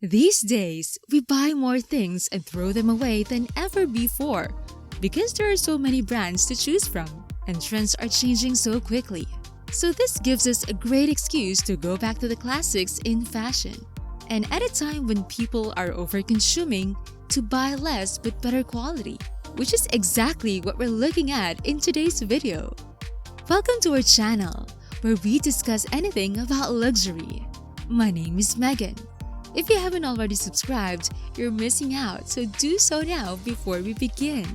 These days, we buy more things and throw them away than ever before because there are so many brands to choose from and trends are changing so quickly. So this gives us a great excuse to go back to the classics in fashion. And at a time when people are over-consuming, to buy less but better quality, which is exactly what we're looking at in today's video. Welcome to our channel, where we discuss anything about luxury. My name is Megan. If you haven't already subscribed, you're missing out, so do so now before we begin.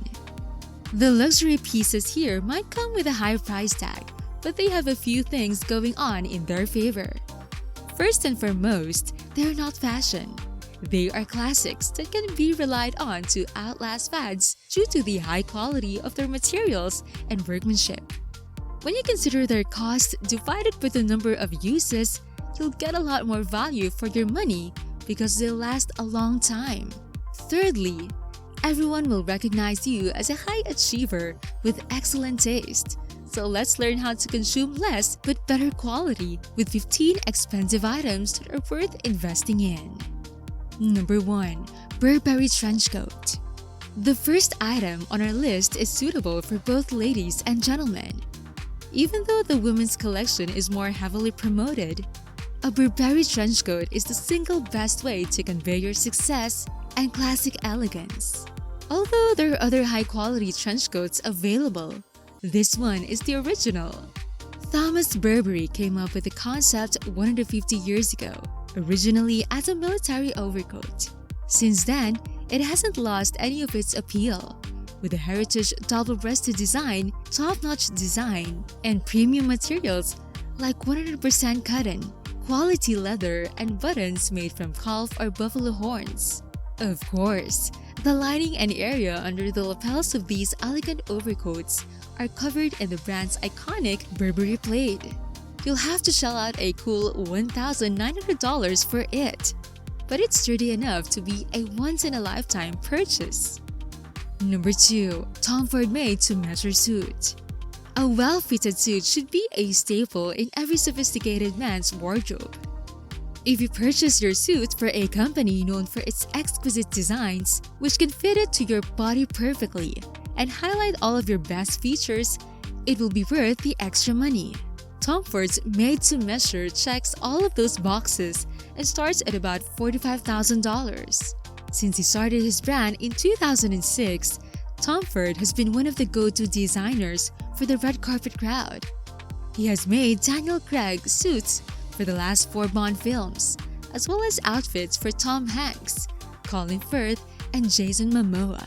The luxury pieces here might come with a high price tag, but they have a few things going on in their favor. First and foremost, they're not fashion. They are classics that can be relied on to outlast fads due to the high quality of their materials and workmanship. When you consider their cost divided by the number of uses, you'll get a lot more value for your money because they'll last a long time. Thirdly, everyone will recognize you as a high achiever with excellent taste. So let's learn how to consume less but better quality with 15 expensive items that are worth investing in. Number 1. Burberry Trench Coat. The first item on our list is suitable for both ladies and gentlemen. Even though the women's collection is more heavily promoted, a Burberry trench coat is the single best way to convey your success and classic elegance. Although there are other high-quality trench coats available, this one is the original. Thomas Burberry came up with the concept 150 years ago, originally as a military overcoat. Since then, it hasn't lost any of its appeal, with a heritage double-breasted design, top-notch design, and premium materials like 100% cotton, quality leather, and buttons made from calf or buffalo horns. Of course, the lining and area under the lapels of these elegant overcoats are covered in the brand's iconic Burberry plaid. You'll have to shell out a cool $1,900 for it, but it's sturdy enough to be a once-in-a-lifetime purchase. Number 2. Tom Ford made-to-measure suit. A well-fitted suit should be a staple in every sophisticated man's wardrobe. If you purchase your suit for a company known for its exquisite designs, which can fit it to your body perfectly and highlight all of your best features, it will be worth the extra money. Tom Ford's made-to-measure checks all of those boxes and starts at about $45,000. Since he started his brand in 2006, Tom Ford has been one of the go-to designers for the red carpet crowd. He has made Daniel Craig suits for the last 4 Bond films, as well as outfits for Tom Hanks, Colin Firth, and Jason Momoa.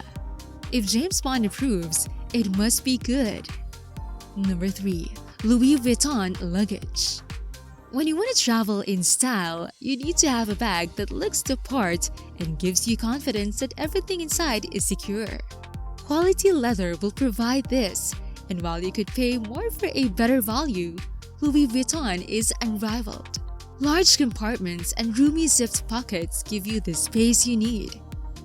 If James Bond approves, it must be good. Number 3. Louis Vuitton Luggage. When you want to travel in style, you need to have a bag that looks the part and gives you confidence that everything inside is secure. Quality leather will provide this, and while you could pay more for a better value, Louis Vuitton is unrivaled. Large compartments and roomy zipped pockets give you the space you need.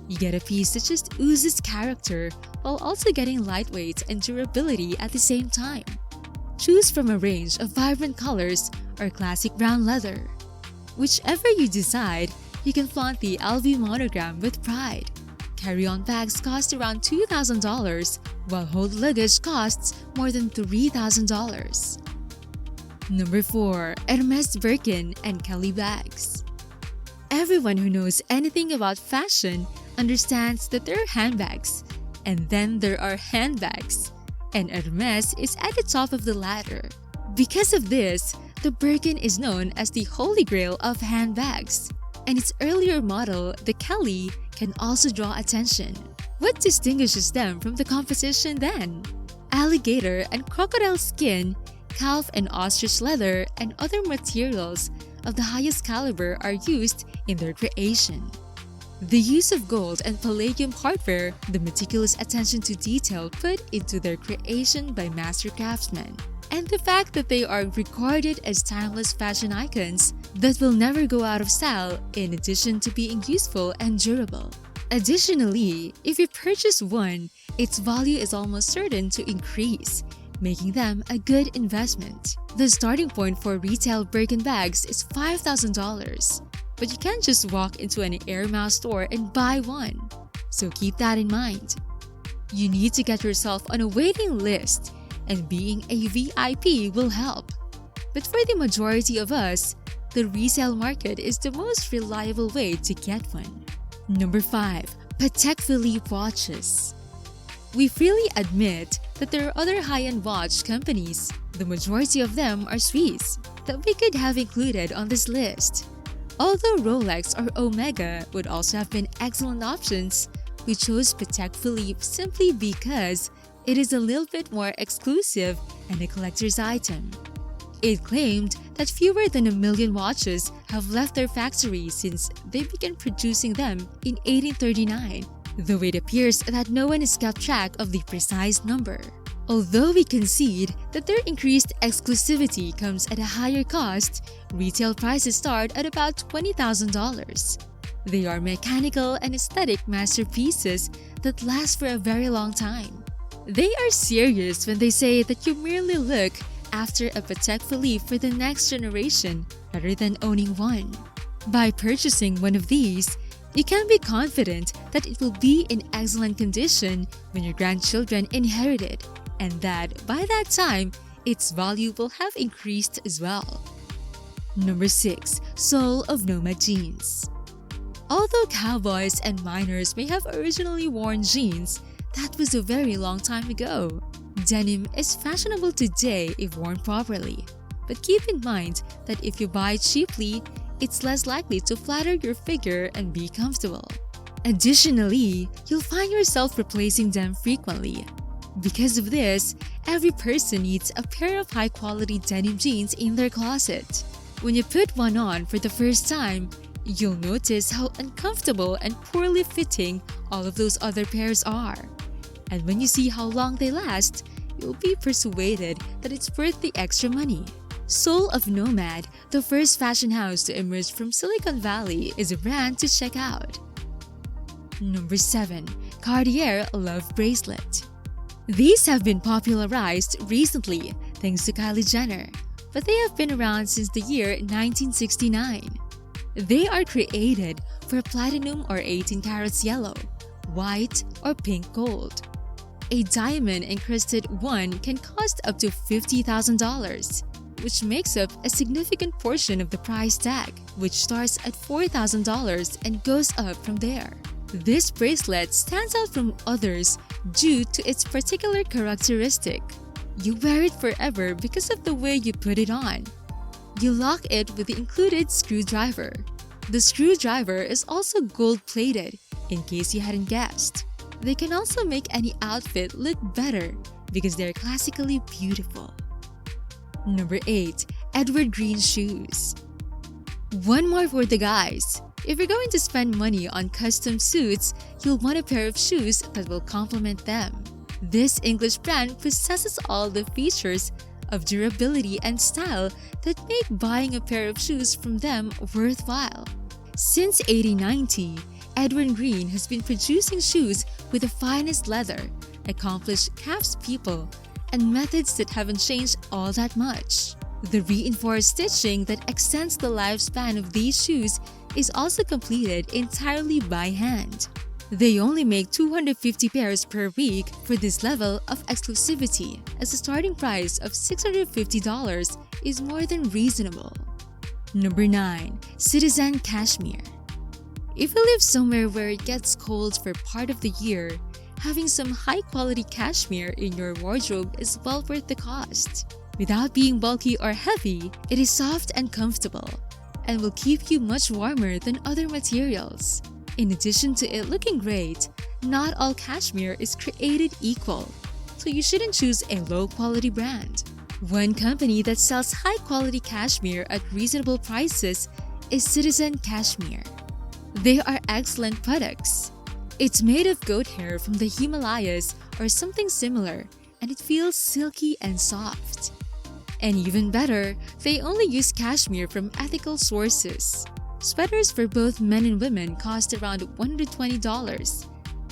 You get a piece that just oozes character while also getting lightweight and durability at the same time. Choose from a range of vibrant colors or classic brown leather. Whichever you decide, you can flaunt the LV monogram with pride. Carry-on bags cost around $2,000, while hold luggage costs more than $3,000. Number 4. Hermes Birkin and Kelly bags. Everyone who knows anything about fashion understands that there are handbags, and then there are handbags, and Hermes is at the top of the ladder. Because of this, the Birkin is known as the holy grail of handbags, and its earlier model, the Kelly, can also draw attention. What distinguishes them from the competition then? Alligator and crocodile skin, calf and ostrich leather, and other materials of the highest caliber are used in their creation. The use of gold and palladium hardware, the meticulous attention to detail put into their creation by master craftsmen, and the fact that they are regarded as timeless fashion icons that will never go out of style in addition to being useful and durable. Additionally, if you purchase one, its value is almost certain to increase, making them a good investment. The starting point for retail Birkin bags is $5,000. But you can't just walk into an Hermes store and buy one. So keep that in mind. You need to get yourself on a waiting list, and being a VIP will help. But for the majority of us, the resale market is the most reliable way to get one. Number 5. Patek Philippe watches. We freely admit that there are other high-end watch companies, the majority of them are Swiss, that we could have included on this list. Although Rolex or Omega would also have been excellent options, we chose Patek Philippe simply because it is a little bit more exclusive and a collector's item. It claimed that fewer than 1 million watches have left their factory since they began producing them in 1839, though it appears that no one has kept track of the precise number. Although we concede that their increased exclusivity comes at a higher cost, retail prices start at about $20,000. They are mechanical and aesthetic masterpieces that last for a very long time. They are serious when they say that you merely look after a Patek Philippe for the next generation rather than owning one. By purchasing one of these, you can be confident that it will be in excellent condition when your grandchildren inherit it, and that by that time, its value will have increased as well. Number 6. Sole of Nomad jeans. Although cowboys and miners may have originally worn jeans, that was a very long time ago. Denim is fashionable today if worn properly, but keep in mind that if you buy cheaply, it's less likely to flatter your figure and be comfortable. Additionally, you'll find yourself replacing them frequently. Because of this, every person needs a pair of high-quality denim jeans in their closet. When you put one on for the first time, you'll notice how uncomfortable and poorly fitting all of those other pairs are. And when you see how long they last, you'll be persuaded that it's worth the extra money. Sole of Nomad, the first fashion house to emerge from Silicon Valley, is a brand to check out. Number 7. Cartier Love Bracelet. These have been popularized recently thanks to Kylie Jenner, but they have been around since the year 1969. They are created for platinum or 18 carats yellow, white, or pink gold. A diamond-encrusted one can cost up to $50,000, which makes up a significant portion of the price tag, which starts at $4,000 and goes up from there. This bracelet stands out from others due to its particular characteristic. You wear it forever because of the way you put it on. You lock it with the included screwdriver. The screwdriver is also gold-plated, in case you hadn't guessed. They can also make any outfit look better because they're classically beautiful. Number 8. Edward Green shoes. One more for the guys. If you're going to spend money on custom suits, you'll want a pair of shoes that will complement them. This English brand possesses all the features of durability and style that make buying a pair of shoes from them worthwhile. Since 1890, Edward Green has been producing shoes with the finest leather, accomplished craftspeople, and methods that haven't changed all that much. The reinforced stitching that extends the lifespan of these shoes is also completed entirely by hand. They only make 250 pairs per week for this level of exclusivity, as the starting price of $650 is more than reasonable. Number 9. Citizen Cashmere. If you live somewhere where it gets cold for part of the year, having some high-quality cashmere in your wardrobe is well worth the cost. Without being bulky or heavy, it is soft and comfortable, and will keep you much warmer than other materials. In addition to it looking great, not all cashmere is created equal, so you shouldn't choose a low-quality brand. One company that sells high-quality cashmere at reasonable prices is Citizen Cashmere. They are excellent products. It's made of goat hair from the Himalayas or something similar, and it feels silky and soft. And even better, they only use cashmere from ethical sources. Sweaters for both men and women cost around $120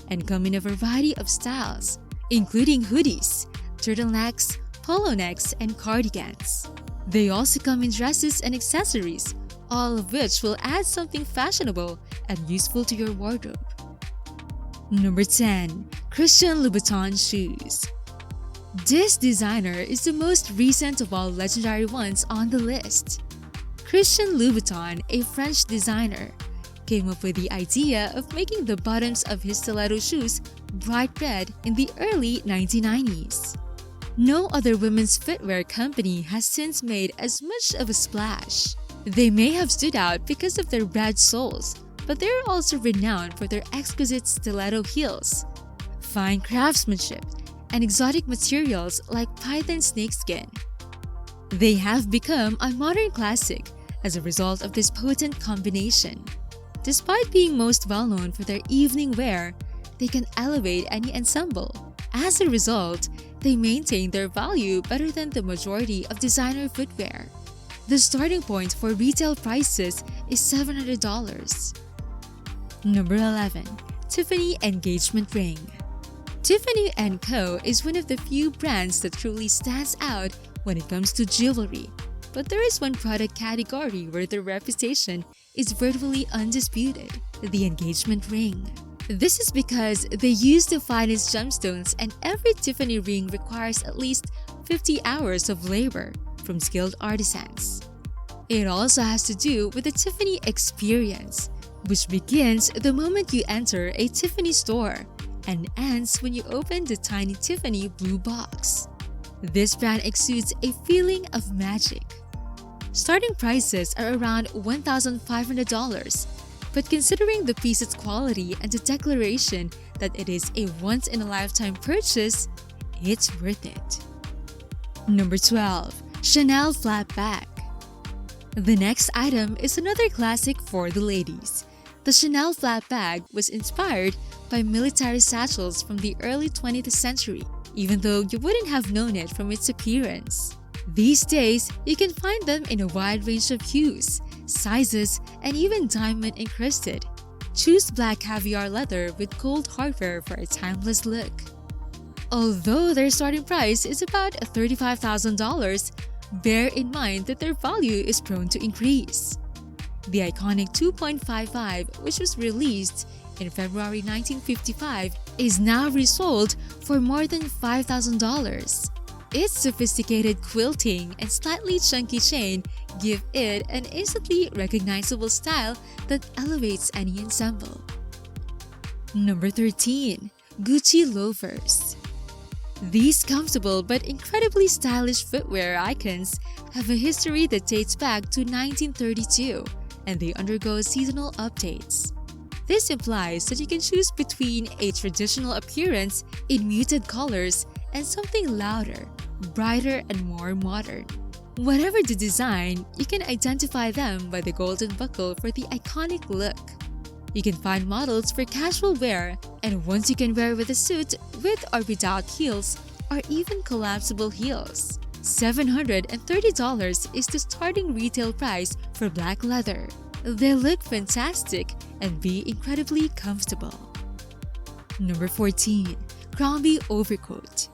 and come in a variety of styles, including hoodies, turtlenecks, polo necks, and cardigans. They also come in dresses and accessories, all of which will add something fashionable and useful to your wardrobe. Number 10. Christian Louboutin shoes. This designer is the most recent of all legendary ones on the list. Christian Louboutin, a French designer, came up with the idea of making the bottoms of his stiletto shoes bright red in the early 1990s. No other women's footwear company has since made as much of a splash. They may have stood out because of their red soles, but they're also renowned for their exquisite stiletto heels, fine craftsmanship, and exotic materials like python snakeskin. They have become a modern classic as a result of this potent combination. Despite being most well-known for their evening wear, they can elevate any ensemble. As a result, they maintain their value better than the majority of designer footwear. The starting point for retail prices is $700. Number 11. Tiffany Engagement Ring. Tiffany & Co. is one of the few brands that truly stands out when it comes to jewelry. But there is one product category where their reputation is virtually undisputed: the engagement ring. This is because they use the finest gemstones, and every Tiffany ring requires at least 50 hours of labor from skilled artisans. It also has to do with the Tiffany experience, which begins the moment you enter a Tiffany store and ends when you open the tiny Tiffany blue box. This brand exudes a feeling of magic. Starting prices are around $1,500, but considering the piece's quality and the declaration that it is a once-in-a-lifetime purchase, it's worth it. Number 12. Chanel Flat Bag. The next item is another classic for the ladies. The Chanel Flat Bag was inspired by military satchels from the early 20th century, even though you wouldn't have known it from its appearance. These days, you can find them in a wide range of hues, sizes, and even diamond encrusted. Choose black caviar leather with gold hardware for a timeless look. Although their starting price is about $35,000, bear in mind that their value is prone to increase. The iconic 2.55, which was released in February 1955, is now resold for more than $5,000. Its sophisticated quilting and slightly chunky chain give it an instantly recognizable style that elevates any ensemble. Number 13. Gucci Loafers. These comfortable but incredibly stylish footwear icons have a history that dates back to 1932, and they undergo seasonal updates. This implies that you can choose between a traditional appearance in muted colors and something louder, brighter, and more modern. Whatever the design, you can identify them by the golden buckle for the iconic look. You can find models for casual wear and ones you can wear with a suit with or without heels, or even collapsible heels. $730 is the starting retail price for black leather. They look fantastic and be incredibly comfortable. Number 14. Crombie Overcoat.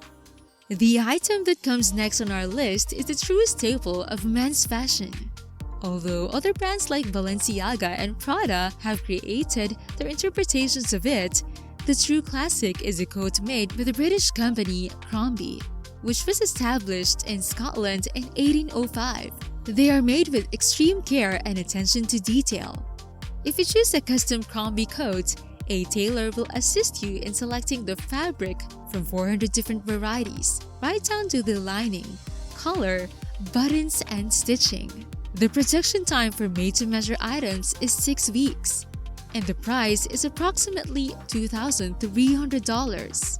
The item that comes next on our list is the true staple of men's fashion. Although other brands like Balenciaga and Prada have created their interpretations of it, the true classic is a coat made by the British company Crombie, which was established in Scotland in 1805. They are made with extreme care and attention to detail. If you choose a custom Crombie coat, a tailor will assist you in selecting the fabric from 400 different varieties, right down to the lining, color, buttons, and stitching. The production time for made-to-measure items is 6 weeks, and the price is approximately $2,300.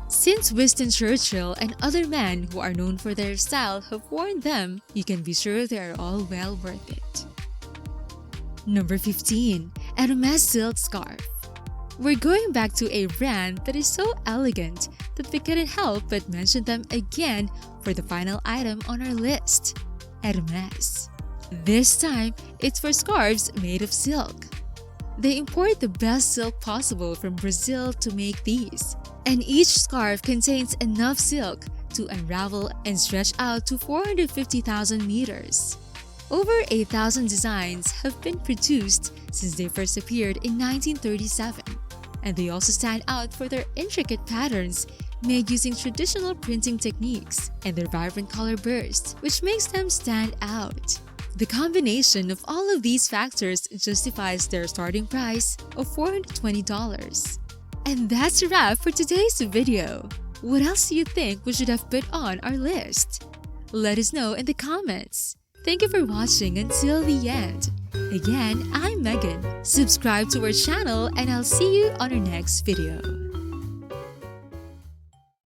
Since Winston Churchill and other men who are known for their style have worn them, you can be sure they are all well worth it. Number 15. Hermes Silk Scarf. We're going back to a brand that is so elegant that we couldn't help but mention them again for the final item on our list: Hermes. This time, it's for scarves made of silk. They import the best silk possible from Brazil to make these, and each scarf contains enough silk to unravel and stretch out to 450,000 meters. Over 8,000 designs have been produced since they first appeared in 1937, and they also stand out for their intricate patterns made using traditional printing techniques and their vibrant color bursts, which makes them stand out. The combination of all of these factors justifies their starting price of $420. And that's a wrap for today's video. What else do you think we should have put on our list? Let us know in the comments. Thank you for watching until the end. Again, I'm Megan. Subscribe to our channel and I'll see you on our next video.